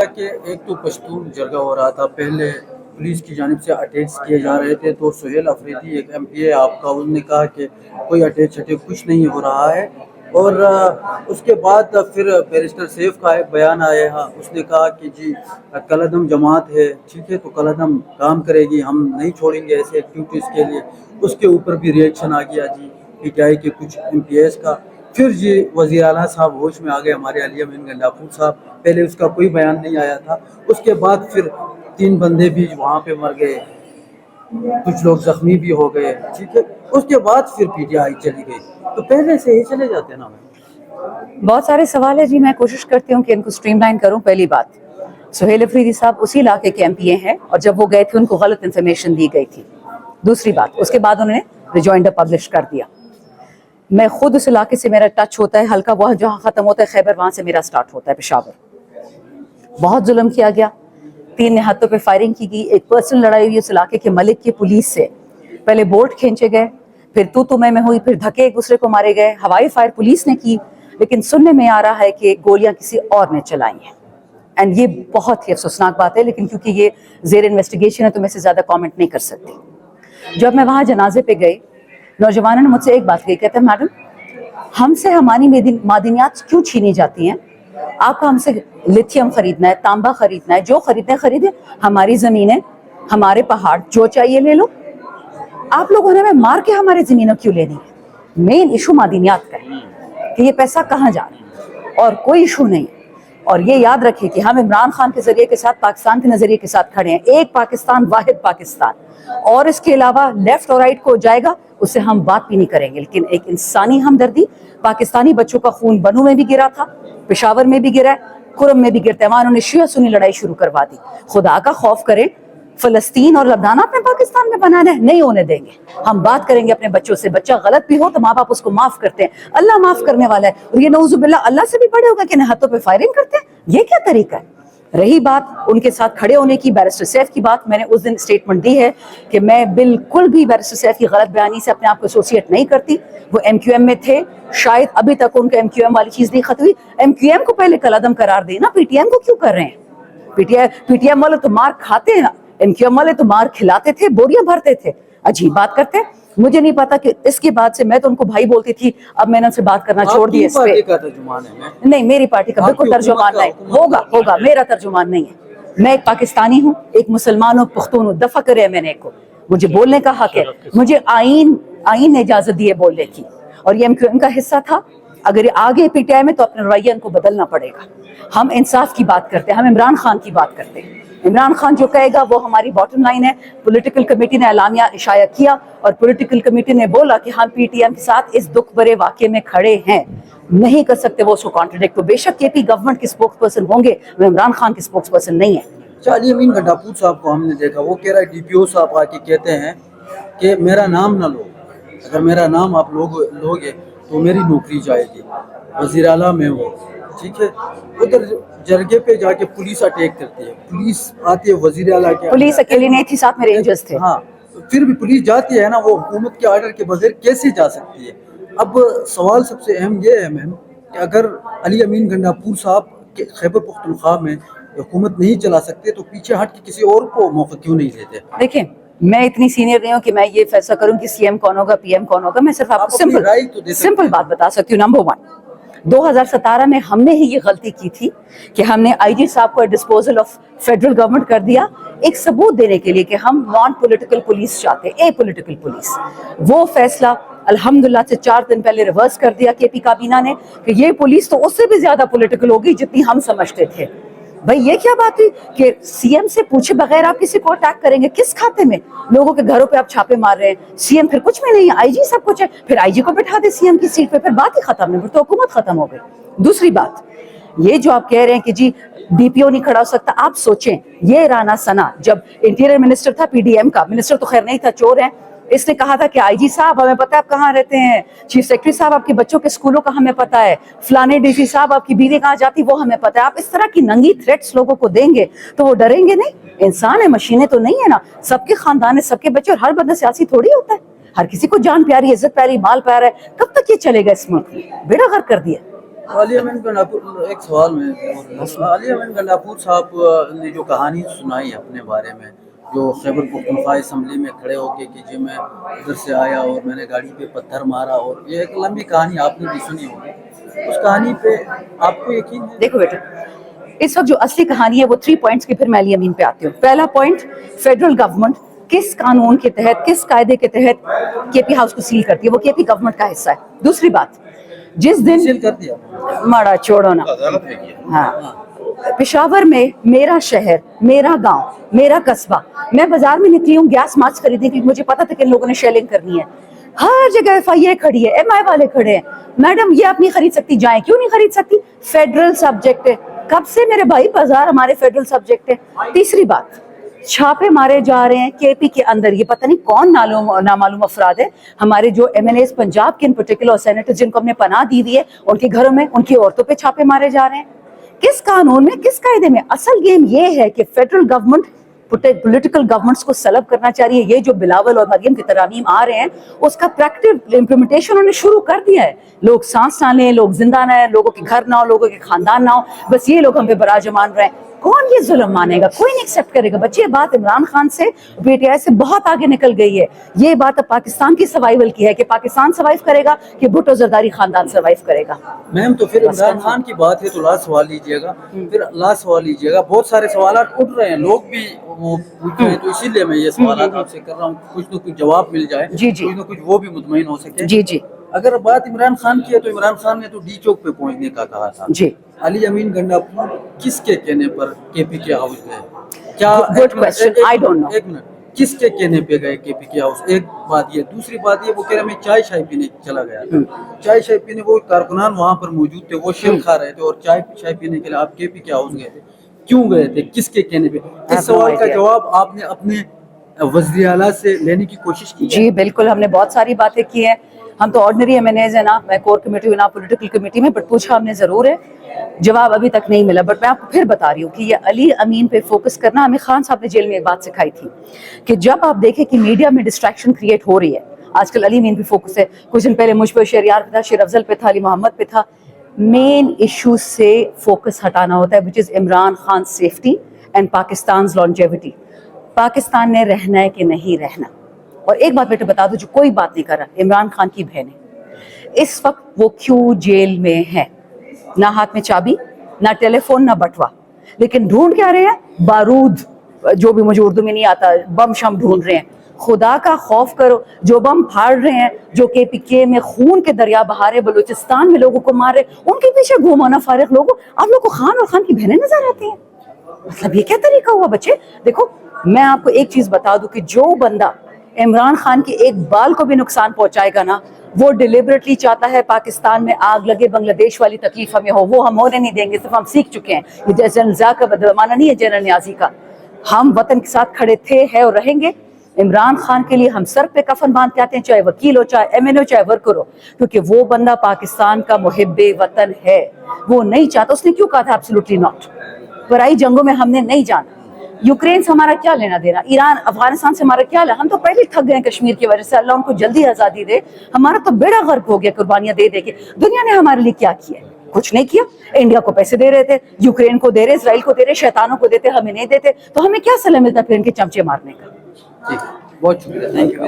کہ ایک تو پشتون جرگہ ہو رہا تھا، پہلے پولیس کی جانب سے اٹیکس کیے جا رہے تھے، تو سہیل افریدی ایک ایم پی اے آپ کا، انہوں نے کہا کہ کوئی اٹیک کچھ نہیں ہو رہا ہے، اور اس کے بعد پھر بیرسٹر سیف کا ایک بیان آیا، اس نے کہا کہ جی کالعدم جماعت ہے، ٹھیک ہے تو کالعدم کام کرے گی، ہم نہیں چھوڑیں گے ایسے ایکٹیویٹیز کے لیے۔ اس کے اوپر بھی ریئیکشن آ گیا جی پی ٹی آئی کے کچھ ایم پی ایس کا۔ پھر جی وزیر اعلیٰ صاحب ہوش میں آ گئے، ہمارے علی امین گنڈاپور صاحب، پہلے اس کا کوئی بیان نہیں آیا تھا، اس کے بعد پھر 3 بندے بھی وہاں پہ مر گئے، کچھ لوگ زخمی بھی ہو گئے، ٹھیک ہے، اس کے بعد پھر پی ٹی آئی چلی گئی، تو پہلے سے ہی چلے جاتے نا۔ بہت سارے سوال ہے جی، میں کوشش کرتی ہوں کہ ان کو سٹریم لائن کروں۔ پہلی بات، سہیل افریدی صاحب اسی علاقے کے ایم پی اے ہیں، اور جب وہ گئے تھے ان کو غلط انفارمیشن دی گئی تھی۔ دوسری بات، اس کے بعد انہوں نے ریجوائنڈر پبلش کر دیا۔ میں خود اس علاقے سے میرا ٹچ ہوتا ہے، ہلکا وہ جہاں ختم ہوتا ہے خیبر، وہاں سے میرا سٹارٹ ہوتا ہے پشاور۔ بہت ظلم کیا گیا، 3 نہتوں پہ فائرنگ کی گئی، ایک پرسنل لڑائی ہوئی اس علاقے کے ملک کی پولیس سے، پہلے بورڈ کھینچے گئے، پھر تو میں ہوئی، پھر دھکے ایک دوسرے کو مارے گئے، ہوائی فائر پولیس نے کی، لیکن سننے میں آ رہا ہے کہ گولیاں کسی اور نے چلائی ہیں، اینڈ یہ بہت ہی افسوسناک بات ہے، لیکن کیونکہ یہ زیر انویسٹیگیشن ہے تو میں سے زیادہ کامنٹ نہیں کر سکتی۔ جب میں وہاں جنازے پہ گئی، نوجوانوں نے مجھ سے ایک بات کہی، کہتے ہیں میڈم ہم سے ہماری معدنیات کیوں چھینی جاتی ہیں؟ آپ کو ہم سے لیتھیم خریدنا ہے، تانبا خریدنا ہے، جو خریدنا ہے خریدیں، ہماری زمینیں، ہمارے پہاڑ، جو چاہیے لے لو، آپ لوگوں نے ہمیں مار کے ہماری زمینوں کیوں لینی ہے؟ مین ایشو معدنیات کا ہے کہ یہ پیسہ کہاں جا رہا ہے، اور کوئی ایشو نہیں۔ اور یہ یاد رکھیں کہ ہم عمران خان کے ذریعے کے ساتھ، پاکستان کے نظریے کے ساتھ کھڑے ہیں، ایک پاکستان، واحد پاکستان، اور اس کے علاوہ لیفٹ اور رائٹ کو جائے گا اس سے ہم بات بھی نہیں کریں گے، لیکن ایک انسانی ہمدردی، پاکستانی بچوں کا خون بنوں میں بھی گرا تھا، پشاور میں بھی گرا ہے، کرم میں بھی گرتا ہے، وہاں انہوں نے شیعہ سنی لڑائی شروع کروا دی۔ خدا کا خوف کریں، فلسطین اور لبنان اپنے پاکستان میں بنانا ہے، نہیں ہونے دیں گے۔ ہم بات کریں گے اپنے بچوں سے، بچہ غلط بھی ہو تو ماں باپ اس کو معاف کرتے ہیں، اللہ معاف کرنے والا ہے، اور یہ نعوذ باللہ اللہ سے بھی بڑے ہوگا کہ نہتوں پہ فائرنگ کرتے ہیں، یہ کیا طریقہ ہے؟ رہی بات ان کے ساتھ کھڑے ہونے کی، بیرسٹر سیف کی بات، میں نے اس دن سٹیٹمنٹ دی ہے کہ میں بالکل بھی بیرسٹر سیف کی غلط بیانی سے اپنے آپ کو ایسوسیٹ نہیں کرتی۔ وہ ایم کیو ایم میں تھے، شاید ابھی تک ان کا ایم کیو ایم والی چیز نہیں ختم ہوئی۔ ایم کیو ایم کو پہلے کالعدم قرار دیں نا، پی ٹی ایم کو کیوں کر رہے ہیں؟ پی ٹی ایم والے تو مار کھاتے ہیں، ایم کیو ایم والے تو مار کھلاتے تھے، بوریاں بھرتے تھے، عجیب بات کرتے ہیں۔ مجھے نہیں پتا کہ اس کے بعد سے، میں تو ان کو بھائی بولتی تھی، اب میں نے ان سے بات کرنا چھوڑ دیا اس پہ۔ نہیں، میری پارٹی کا بالکل ترجمان نہیں ہوگا، میرا ترجمان نہیں ہے۔ میں ایک پاکستانی ہوں، ایک مسلمان ہوں، پختون ہوں، دفع کرے میں نے کو، مجھے بولنے کا حق ہے، مجھے آئین نے اجازت دی ہے بولنے کی، اور یہ ایم کیو ایم کا حصہ تھا۔ اگر یہ آگے پی ٹی آئی میں تو اپنے رویہ ان کو بدلنا پڑے گا۔ ہم انصاف کی بات کرتے ہیں، ہم عمران خان کی بات کرتے ہیں، عمران خان جو کہے گا وہ ہماری باٹم لائن ہے۔ پولیٹیکل کمیٹی نے اعلامیہ اشاعہ کیا، اور پولیٹیکل کمیٹی نے بولا کہ ہم پی ٹی ایم کے ساتھ اس دکھ بھرے واقعے میں کھڑے ہیں، نہیں کر سکتے وہ اس کو کانٹرڈکٹ۔ تو بے شک کے پی گورنمنٹ کے اسپوکس پرسن ہوں گے، وہ عمران خان کے اسپوکس پرسن نہیں ہیں۔ علی امین گنڈاپور صاحب کو ہم نے دیکھا، وہ کہہ رہا ہے ڈی پی او صاحب آ کے کہتے ہیں کہ میرا نام نہ لو، اگر میرا نام آپ لوگے تو میری نوکری جائے گی، وزیر اعلیٰ میں ہوں، ٹھیک ہے۔ ادھر جرگے پہ جا کے پولیس اٹیک کرتی ہے، پولیس آتی ہے وزیر اعلیٰ کے، پولیس اکیلی نہیں تھی، ساتھ میرے رینجرز تھے۔ ہاں، پھر بھی پولیس جاتی ہے نا، وہ حکومت کے آرڈر کے بغیر کیسے جا سکتی ہے؟ اب سوال سب سے اہم یہ ہے میم کہ اگر علی امین گنڈاپور صاحب کے خیبر پختونخوا میں حکومت نہیں چلا سکتے تو پیچھے ہٹ کے کسی اور کو موقع کیوں نہیں دیتے؟ دیکھیں، میں اتنی سینئر نہیں ہوں کہ میں یہ فیصلہ کروں کہ سی ایم کون ہوگا، پی ایم کون ہوگا۔ میں صرف آپ کو سمپل بات بتا سکتی ہوں۔ نمبر 1، 2017 میں ہم نے ہی یہ غلطی کی تھی کہ ہم نے آئی جی صاحب کو ڈسپوزل آف فیڈرل گورنمنٹ کر دیا، ایک ثبوت دینے کے لیے کہ ہم نان پولیٹیکل پولیس چاہتے ہیں، اے پولیٹیکل پولیس۔ وہ فیصلہ الحمدللہ سے 4 دن پہلے ریورس کر دیا کے پی کابینہ نے کہ یہ پولیس تو اس سے بھی زیادہ پولیٹیکل ہوگی جتنی ہم سمجھتے تھے۔ بھئی یہ کیا بات ہوئی کہ سی ایم سے پوچھے بغیر آپ کسی کو اٹیک کریں گے؟ کس کھاتے میں؟ لوگوں کے گھروں پہ آپ چھاپے مار رہے ہیں، سی ایم پھر کچھ میں نہیں، آئی جی سب کچھ ہے، پھر آئی جی کو بٹھا دے سی ایم کی سیٹ پہ، پھر بات ہی ختم ہے، پھر تو حکومت ختم ہو گئی۔ دوسری بات، یہ جو آپ کہہ رہے ہیں کہ جی ڈی پی او نہیں کھڑا ہو سکتا، آپ سوچیں یہ رانا ثنا جب انٹیریئر منسٹر تھا پی ڈی ایم کا، منسٹر تو خیر نہیں تھا، چور ہیں، اس نے کہا تھا کہ آئی جی صاحب ہمیں پتہ ہے آپ کہاں رہتے ہیں، چیف سیکرٹری صاحب آپ کے بچوں کے اسکولوں کا ہمیں پتہ ہے، فلانے ڈی سی صاحب آپ کی بیوی کہاں جاتی وہ ہمیں پتہ ہے۔ آپ اس طرح کی ننگی تھریٹس لوگوں کو دیں گے تو وہ ڈریں گے نہیں؟ انسان ہے، مشینیں تو نہیں ہے نا، سب کے خاندان ہے، سب کے بچے، اور ہر بندہ سیاسی تھوڑی ہوتا ہے، ہر کسی کو جان پیاری، عزت پیاری، مال پیارا ہے۔ کب تک یہ چلے گا اس ملک میں؟ بیڑا غرق کر دیا۔ علی امین گنڈاپور ایک سوال میں علی امین گنڈاپور صاحب نے جو کہانی سنائی اپنے بارے میں، جو خیبر پختونخوا اسمبلی میں کھڑے ہو کے کہ جی میں ادھر سے آیا اور میں نے گاڑی پہ پتھر مارا، اور یہ ایک لمبی کہانی آپ نے بھی سنی ہوگی، اس کہانی پہ آپ کو یقین ہے؟ دیکھو بیٹا، اس وقت جو اصلی کہانی ہے وہ 3 پوائنٹس کی، پھر میں علی امین پہ آتی ہوں. پہلا پوائنٹ، فیڈرل گورنمنٹ کس قانون کے تحت، کس قاعدے کے تحت کے پی ہاؤس کو سیل کرتی ہے؟ وہ کے پی گورنمنٹ کا حصہ ہے. دوسری بات، جس دن سیل کر دیا ماڑا چھوڑو نا، ہاں، پشاور میں میرا شہر، میرا گاؤں، میرا قصبہ، میں بازار میں نکلی ہوں گیس ماسک خریدنے کی، مجھے پتا تھا کہ ان لوگوں نے شیلنگ کرنی ہے. ہر جگہ ایف آئی اے کھڑی ہے، ایم آئی والے کھڑے ہیں. میڈم یہ آپ نہیں خرید سکتی، جائیں. کیوں نہیں خرید سکتی؟ فیڈرل سبجیکٹ ہے. کب سے میرے بھائی بازار ہمارے فیڈرل سبجیکٹ ہے. تیسری بات، چھاپے مارے جا رہے ہیں کے پی کے اندر. یہ پتہ نہیں کون نامعلوم افراد ہے، ہمارے جو ایم ایل ایز پنجاب کے ان پرٹیکولر سینیٹر جن کو ہم نے پناہ دی ہوئی ہے، ان کے گھروں میں ان کی عورتوں پہ چھاپے مارے جا رہے ہیں. کس قانون میں، کس قاعدے میں؟ اصل گیم یہ ہے کہ فیڈرل گورنمنٹ پولیٹیکل گورنمنٹس کو سلب کرنا چاہ رہی ہے. یہ جو بلاول اور مریم کی ترامیم آ رہے ہیں، اس کا پریکٹیکل امپلیمنٹیشن انہوں نے شروع کر دیا ہے. لوگ سانس نہ لیں، لوگ زندہ نہ ہیں، لوگوں کے گھر نہ ہو، لوگوں کے خاندان نہ ہو، بس یہ لوگ ہم پہ براج مان رہے ہیں. کون یہ ظلم مانے گا؟ کوئی نہیں ایکسیپٹ کرے گا. بچے، یہ بات عمران خان سے، پی ٹی آئی سے بہت آگے نکل گئی ہے. یہ بات اب پاکستان کی سروائیول کی ہے کہ پاکستان سروائیو کرے گا کہ بھٹو زرداری خاندان سروائیو کرے گا. میم تو پھر عمران خان کی بات ہے تو لاسٹ سوال لیجیے گا، پھر لاسٹ سوال لیجیے گا. بہت سارے سوالات اٹھ رہے ہیں، لوگ بھی وہ پوچھ رہے ہیں، تو اسی لیے میں یہ سوالات آپ سے کر رہا ہوں، کچھ نہ کچھ جواب مل جائے، جی جی کچھ نہ کچھ وہ بھی مطمئن ہو سکے. جی جی اگر بات عمران خان کی ہے تو عمران خان نے تو ڈی چوک پہ پہنچنے کا کہا تھا. جی. علی امین گنڈاپور کس کے کہنے پر کے پی کے ہاؤس گئے؟ کیا Good question. I don't know. ایک منٹ، کس کے کہنے پہ گئے کے پی کے ہاؤس؟ ایک بات یہ. دوسری بات یہ، وہ کہہ رہے میں چائے شائے پینے چلا گیا تھا. چائے شائے پینے، وہ کارکنان وہاں پر موجود تھے، وہ شیر کھا رہے تھے اور چائے شائے پینے کے لیے آپ کے پی کے ہاؤس گئے تھے. کیوں گئے تھے؟ کس کے کہنے پہ؟ اس سوال کا جواب آپ نے اپنے وزیر اعلیٰ سے لینے کی کوشش کی؟ جی بالکل، ہم نے بہت ساری باتیں کی ہیں. ہم تو آرڈنری ایم این ایز ہیں نا، میں کور کمیٹی میں نہ پولیٹیکل کمیٹی میں، بٹ پوچھا ہم نے ضرور ہے، جواب ابھی تک نہیں ملا. بٹ میں آپ کو پھر بتا رہی ہوں کہ یہ علی امین پہ فوکس کرنا، ہمیں خان صاحب نے جیل میں ایک بات سکھائی تھی کہ جب آپ دیکھیں کہ میڈیا میں ڈسٹریکشن کریٹ ہو رہی ہے، آج کل علی امین پہ فوکس ہے، کچھ دن پہلے مجھ پہ شہریار پہ تھا، شیر افضل پہ تھا، علی محمد پہ تھا. مین ایشو سے فوکس ہٹانا ہوتا ہے، which is Imran Khan safety and Pakistan's longevity. Pakistan نے رہنا ہے کہ نہیں رہنا. اور ایک بات بیٹے بتا دو، جو کوئی بات نہیں کر رہا، عمران خان کی بہنیں اس وقت وہ کیوں جیل میں ہیں؟ نہ ہاتھ میں چابی، نہ ٹیلی فون، نہ بٹوا، لیکن ڈھونڈ کیا رہے ہیں؟ بارود، جو بھی مجھے اردو میں نہیں آتا، بم شم ڈھونڈ رہے ہیں. خدا کا خوف کرو. جو بم پھاڑ رہے ہیں، جو کے پی کے میں خون کے دریا بہا رہے، بلوچستان میں لوگوں کو مار رہے، ان کے پیچھے گھومو نا فارغ لوگوں. آپ لوگوں کو خان اور خان کی بہنیں نظر آتی ہیں؟ مطلب یہ کیا طریقہ ہوا بچے؟ دیکھو میں آپ کو ایک چیز بتا دوں کہ جو بندہ عمران خان کے ایک بال کو بھی نقصان پہنچائے گا نا، وہ ڈیلیبریٹلی چاہتا ہے پاکستان میں آگ لگے، بنگلہ دیش والی تکلیف ہمیں ہو. وہ ہم ہونے نہیں دیں گے. صرف ہم سیکھ چکے ہیں. یہ جنرل ضیاء کا بدمانہ نہیں ہے، جنرل نیازی کا. ہم وطن کے ساتھ کھڑے تھے، ہیں اور رہیں گے. عمران خان کے لیے ہم سر پہ کفن باندھ کے آتے ہیں، چاہے وکیل ہو، چاہے ایم این ہو، چاہے ورکر ہو، کیونکہ وہ بندہ پاکستان کا محب وطن ہے. وہ نہیں چاہتا. اس نے کیوں کہا تھا ایبسولوٹلی ناٹ؟ پرائی جنگوں میں ہم نے نہیں جانا. یوکرین سے ہمارا کیا لینا دینا؟ ایران افغانستان سے ہمارا کیا لینا؟ ہم تو پہلے تھک گئے کشمیر کی وجہ سے. اللہ ان کو جلدی آزادی دے. ہمارا تو بیڑا غرق ہو گیا قربانیاں دے دے کے. دنیا نے ہمارے لیے کیا کیا؟ کچھ نہیں کیا. انڈیا کو پیسے دے رہے تھے، یوکرین کو دے رہے، اسرائیل کو دے رہے، شیطانوں کو دیتے، ہمیں نہیں دیتے. تو ہمیں کیا صلاح ملتا پھر ان کے چمچے مارنے کا؟ ٹھیک، بہت شکریہ.